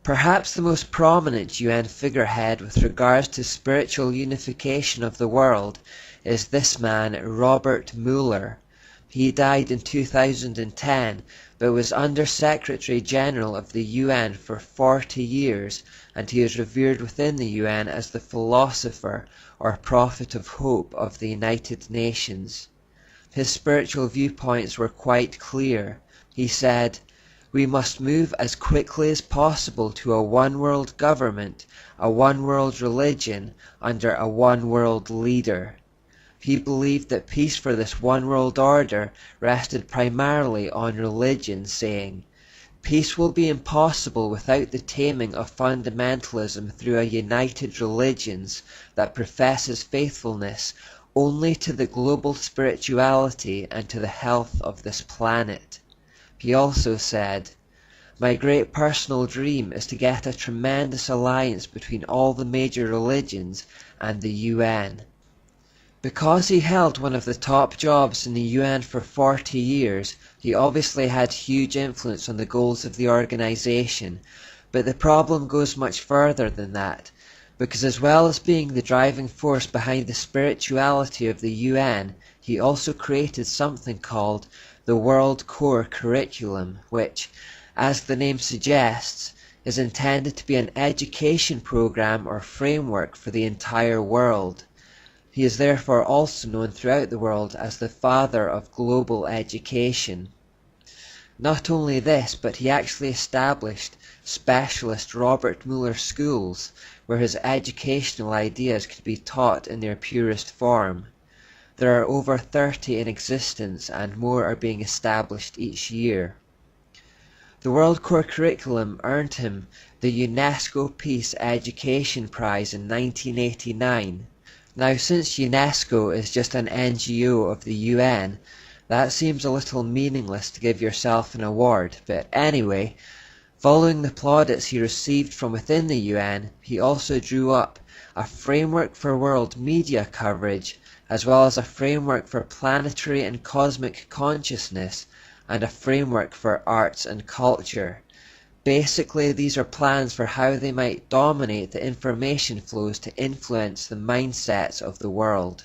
Perhaps the most prominent UN figurehead with regards to spiritual unification of the world is this man, Robert Mueller. He died in 2010, but was Under-Secretary General of the UN for 40 years, and he is revered within the UN as the philosopher or prophet of hope of the United Nations. His spiritual viewpoints were quite clear. He said, "We must move as quickly as possible to a one-world government, a one-world religion, under a one-world leader." He believed that peace for this one-world order rested primarily on religion, saying, "Peace will be impossible without the taming of fundamentalism through a united religions that professes faithfulness only to the global spirituality and to the health of this planet." He also said, "My great personal dream is to get a tremendous alliance between all the major religions and the UN." Because he held one of the top jobs in the UN for 40 years, he obviously had huge influence on the goals of the organization, but the problem goes much further than that, because as well as being the driving force behind the spirituality of the UN, he also created something called the World Core Curriculum, which, as the name suggests, is intended to be an education program or framework for the entire world. He is therefore also known throughout the world as the father of global education. Not only this, but he actually established specialist Robert Mueller schools, where his educational ideas could be taught in their purest form. There are over 30 in existence, and more are being established each year. The World Core Curriculum earned him the UNESCO Peace Education Prize in 1989. Now, since UNESCO is just an NGO of the UN, that seems a little meaningless to give yourself an award, but anyway, following the plaudits he received from within the UN, he also drew up a framework for world media coverage, as well as a framework for planetary and cosmic consciousness, and a framework for arts and culture. Basically, these are plans for how they might dominate the information flows to influence the mindsets of the world.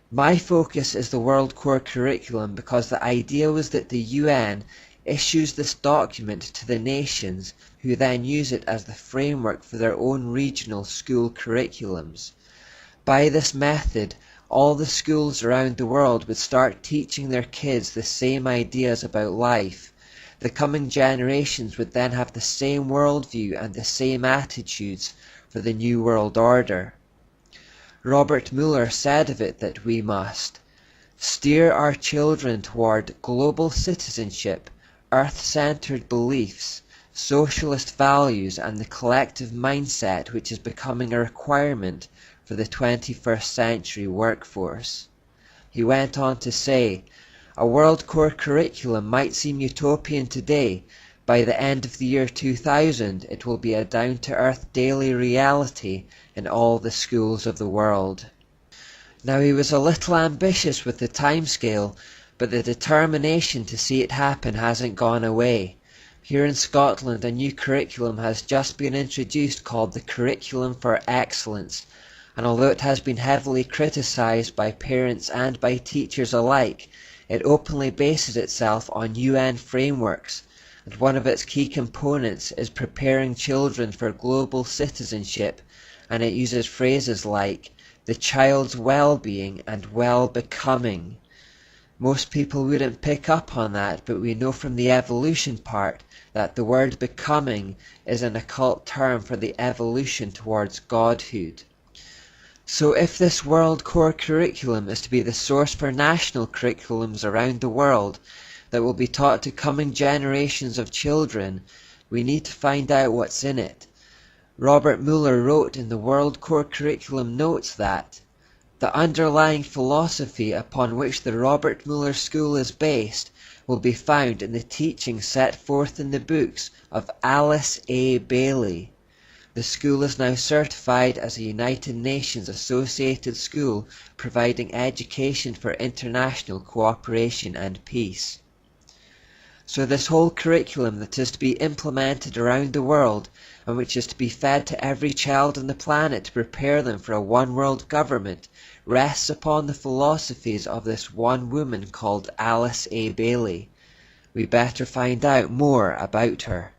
My focus is the World Core Curriculum because the idea was that the UN issues this document to the nations, who then use it as the framework for their own regional school curriculums. By this method, all the schools around the world would start teaching their kids the same ideas about life. The coming generations would then have the same worldview and the same attitudes for the New World Order. Robert Mueller said of it that we must steer our children toward global citizenship, earth-centered beliefs, socialist values, and the collective mindset which is becoming a requirement for the 21st century workforce. He went on to say, "A World Core Curriculum might seem utopian today. By the end of the year 2000, it will be a down-to-earth daily reality in all the schools of the world." Now, he was a little ambitious with the timescale, but the determination to see it happen hasn't gone away. Here in Scotland, a new curriculum has just been introduced called the Curriculum for Excellence, and although it has been heavily criticised by parents and by teachers alike, it openly bases itself on UN frameworks, and one of its key components is preparing children for global citizenship, and it uses phrases like the child's well-being and well-becoming. Most people wouldn't pick up on that, but we know from the evolution part that the word becoming is an occult term for the evolution towards godhood. So if this World Core Curriculum is to be the source for national curriculums around the world that will be taught to coming generations of children, we need to find out what's in it. Robert Mueller wrote in the World Core Curriculum notes that the underlying philosophy upon which the Robert Mueller School is based will be found in the teachings set forth in the books of Alice A. Bailey. The school is now certified as a United Nations associated school providing education for international cooperation and peace. So this whole curriculum that is to be implemented around the world, and which is to be fed to every child on the planet to prepare them for a one-world government, rests upon the philosophies of this one woman called Alice A. Bailey. We better find out more about her.